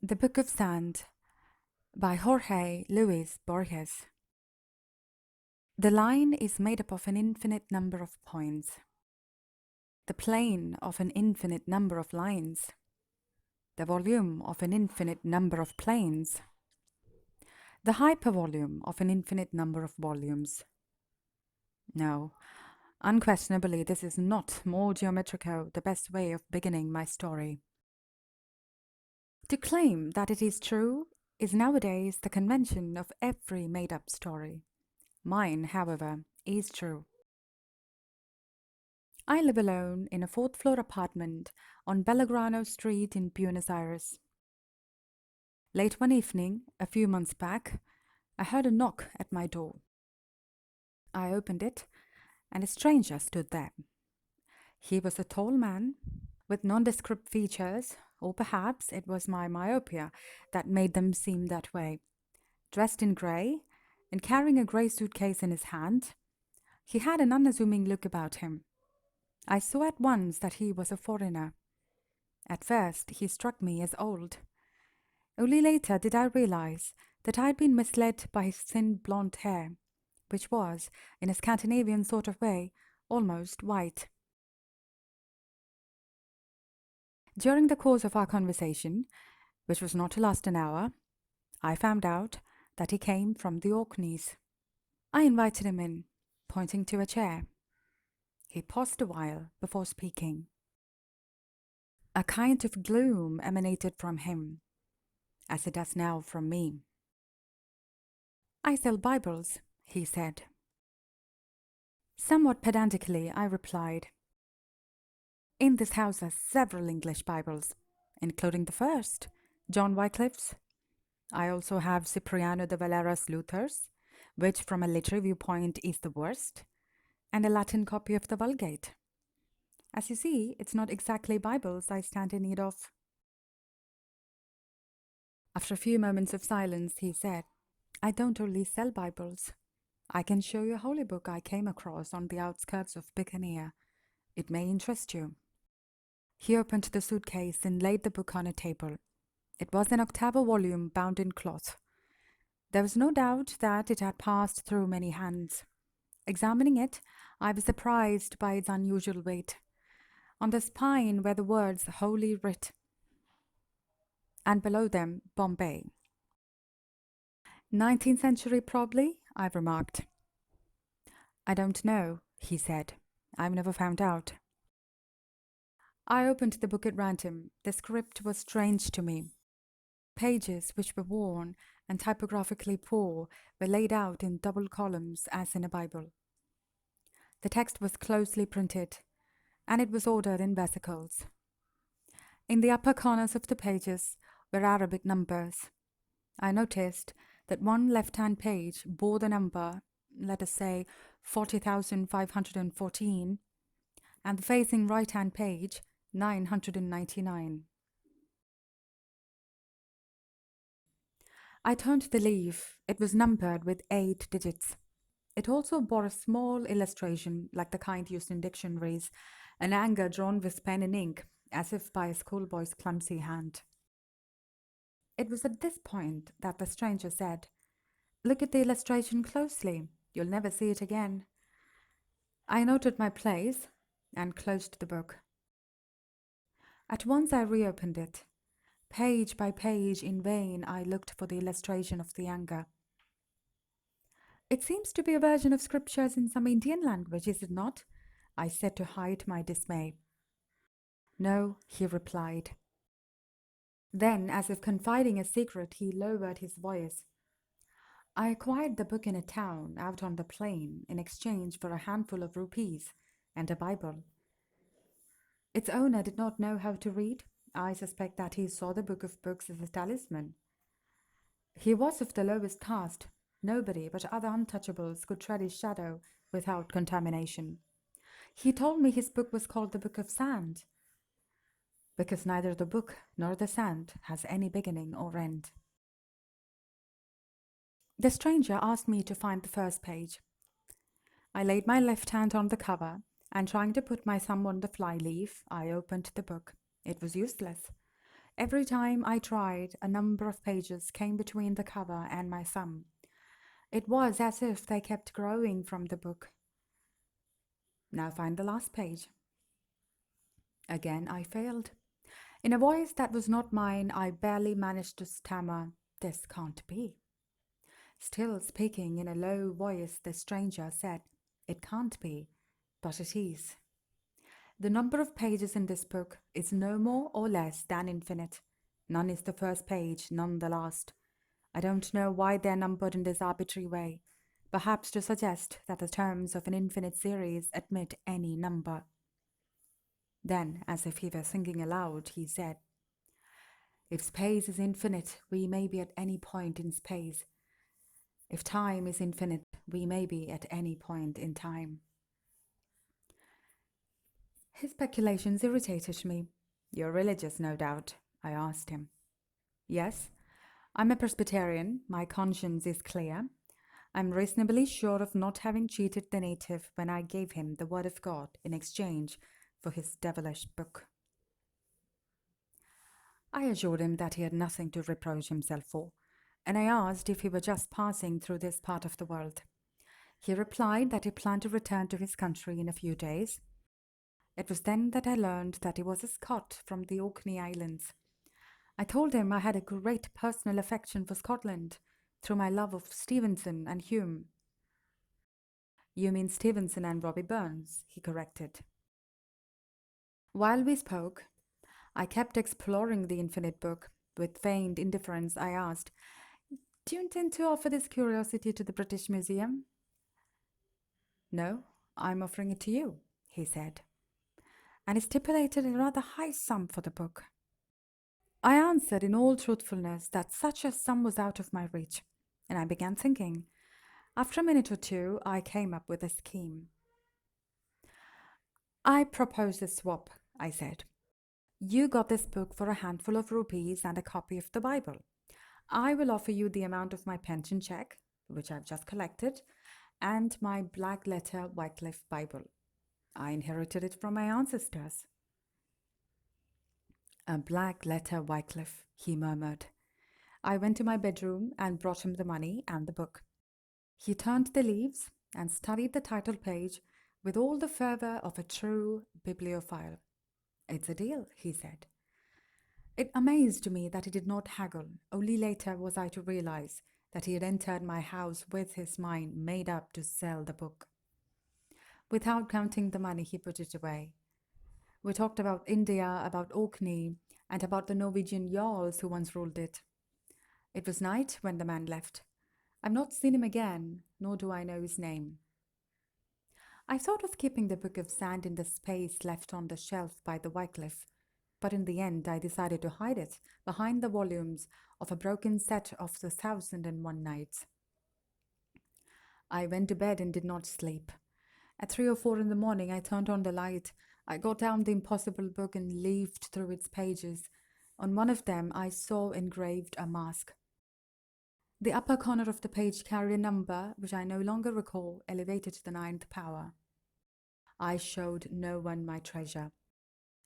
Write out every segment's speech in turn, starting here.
The Book of Sand by Jorge Luis Borges. The line is made up of an infinite number of points, the plane of an infinite number of lines, the volume of an infinite number of planes, the hypervolume of an infinite number of volumes. No, unquestionably, this is not more geometrical the best way of beginning my story. To claim that it is true is nowadays the convention of every made-up story. Mine, however, is true. I live alone in a fourth-floor apartment on Belgrano Street in Buenos Aires. Late one evening, a few months back, I heard a knock at my door. I opened it, and a stranger stood there. He was a tall man with nondescript features, or perhaps it was my myopia that made them seem that way. Dressed in grey and carrying a grey suitcase in his hand, he had an unassuming look about him. I saw at once that he was a foreigner. At first, he struck me as old. Only later did I realize that I had been misled by his thin blonde hair, which was, in a Scandinavian sort of way, almost white. During the course of our conversation, which was not to last an hour, I found out that he came from the Orkneys. I invited him in, pointing to a chair. He paused a while before speaking. A kind of gloom emanated from him, as it does now from me. "I sell Bibles," he said. Somewhat pedantically, I replied, "In this house are several English Bibles, including the first, John Wycliffe's. I also have Cipriano de Valera's Luther's, which from a literary viewpoint is the worst, and a Latin copy of the Vulgate. As you see, it's not exactly Bibles I stand in need of." After a few moments of silence, he said, "I don't only sell Bibles. I can show you a holy book I came across on the outskirts of Buccaneer. It may interest you." He opened the suitcase and laid the book on a table. It was an octavo volume bound in cloth. There was no doubt that it had passed through many hands. Examining it, I was surprised by its unusual weight. On the spine were the words Holy Writ, and below them Bombay. 19th century probably, I remarked. "I don't know," he said. "I've never found out." I opened the book at random. The script was strange to me. Pages, which were worn and typographically poor, were laid out in double columns as in a Bible. The text was closely printed, and it was ordered in vesicles. In the upper corners of the pages were Arabic numbers. I noticed that one left-hand page bore the number, let us say, 40,514, and the facing right-hand page, 999. I turned the leaf. It was numbered with 8 digits. It also bore a small illustration, like the kind used in dictionaries, an anger drawn with pen and ink, as if by a schoolboy's clumsy hand. It was at this point that the stranger said, "Look at the illustration closely. You'll never see it again." I noted my place and closed the book. At once I reopened it. Page by page, in vain, I looked for the illustration of the anger. "It seems to be a version of scriptures in some Indian language, is it not?" I said to hide my dismay. "No," he replied. Then, as if confiding a secret, he lowered his voice. "I acquired the book in a town out on the plain in exchange for a handful of rupees and a Bible. Its owner did not know how to read. I suspect that he saw the book of books as a talisman. He was of the lowest caste. Nobody but other untouchables could tread his shadow without contamination. He told me his book was called the Book of Sand, because neither the book nor the sand has any beginning or end." The stranger asked me to find the first page. I laid my left hand on the cover, and trying to put my thumb on the flyleaf, I opened the book. It was useless. Every time I tried, a number of pages came between the cover and my thumb. It was as if they kept growing from the book. Now find the last page. Again, I failed. In a voice that was not mine, I barely managed to stammer, "This can't be." Still speaking in a low voice, the stranger said, "It can't be, but it is. The number of pages in this book is no more or less than infinite. None is the first page, none the last. I don't know why they're numbered in this arbitrary way, perhaps to suggest that the terms of an infinite series admit any number." Then, as if he were thinking aloud, he said, "If space is infinite, we may be at any point in space. If time is infinite, we may be at any point in time." His speculations irritated me. "You're religious, no doubt?" I asked him. "Yes, I'm a Presbyterian. My conscience is clear. I'm reasonably sure of not having cheated the native when I gave him the word of God in exchange for his devilish book." I assured him that he had nothing to reproach himself for, and I asked if he were just passing through this part of the world. He replied that he planned to return to his country in a few days. It was then that I learned that he was a Scot from the Orkney Islands. I told him I had a great personal affection for Scotland through my love of Stevenson and Hume. "You mean Stevenson and Robbie Burns," he corrected. While we spoke, I kept exploring the infinite book. With feigned indifference, I asked, "Do you intend to offer this curiosity to the British Museum?" "No, I'm offering it to you," he said. And he stipulated a rather high sum for the book. I answered in all truthfulness that such a sum was out of my reach, and I began thinking. After a minute or two, I came up with a scheme. "I propose a swap," I said. "You got this book for a handful of rupees and a copy of the Bible. I will offer you the amount of my pension check, which I've just collected, and my black letter Wycliffe Bible. I inherited it from my ancestors." "A black letter Wycliffe," he murmured. I went to my bedroom and brought him the money and the book. He turned the leaves and studied the title page with all the fervor of a true bibliophile. "It's a deal," he said. It amazed me that he did not haggle. Only later was I to realize that he had entered my house with his mind made up to sell the book. Without counting the money, he put it away. We talked about India, about Orkney, and about the Norwegian Jarls who once ruled it. It was night when the man left. I've not seen him again, nor do I know his name. I thought of keeping the book of sand in the space left on the shelf by the Wycliffe, but in the end I decided to hide it behind the volumes of a broken set of the 1001 Nights. I went to bed and did not sleep. At 3 or 4 in the morning, I turned on the light. I got down the impossible book and leafed through its pages. On one of them, I saw engraved a mask. The upper corner of the page carried a number, which I no longer recall, elevated to the 9th power. I showed no one my treasure.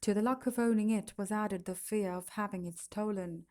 To the luck of owning it was added the fear of having it stolen,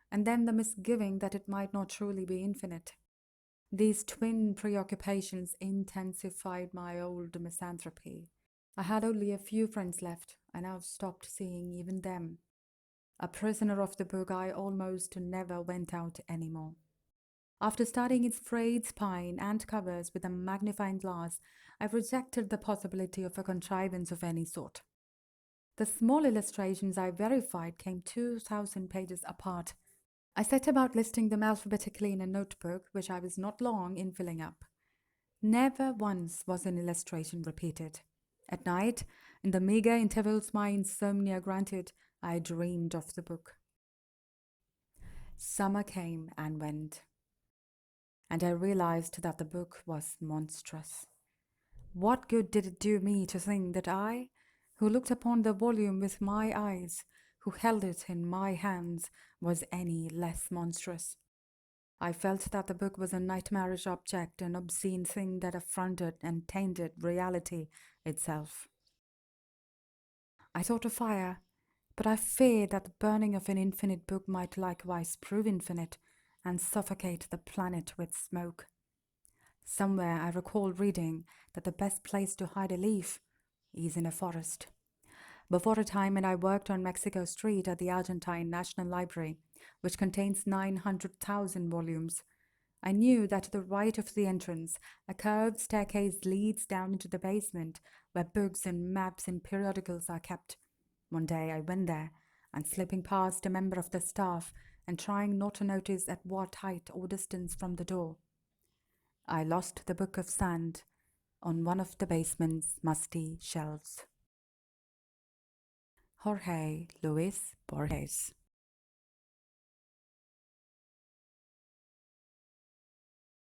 and then the misgiving that it might not truly be infinite. These twin preoccupations intensified my old misanthropy. I had only a few friends left. I now stopped seeing even them. A prisoner of the book, I almost never went out anymore. After studying its frayed spine and covers with a magnifying glass, I rejected the possibility of a contrivance of any sort. The small illustrations I verified came 2,000 pages apart. I set about listing them alphabetically in a notebook, which I was not long in filling up. Never once was an illustration repeated. At night, in the meager intervals my insomnia granted, I dreamed of the book. Summer came and went, and I realized that the book was monstrous. What good did it do me to think that I, who looked upon the volume with my eyes, who held it in my hands, was any less monstrous? I felt that the book was a nightmarish object, an obscene thing that affronted and tainted reality itself. I thought of fire, But I fear that the burning of an infinite book might likewise prove infinite and suffocate the planet with smoke. Somewhere I recall reading that the best place to hide a leaf is in a forest. Before a time when I worked on Mexico Street at the Argentine National Library, which contains 900,000 volumes, I knew that to the right of the entrance, a curved staircase leads down into the basement where books and maps and periodicals are kept. One day I went there, and slipping past a member of the staff and trying not to notice at what height or distance from the door, I lost the book of sand on one of the basement's musty shelves. Jorge Luis Borges.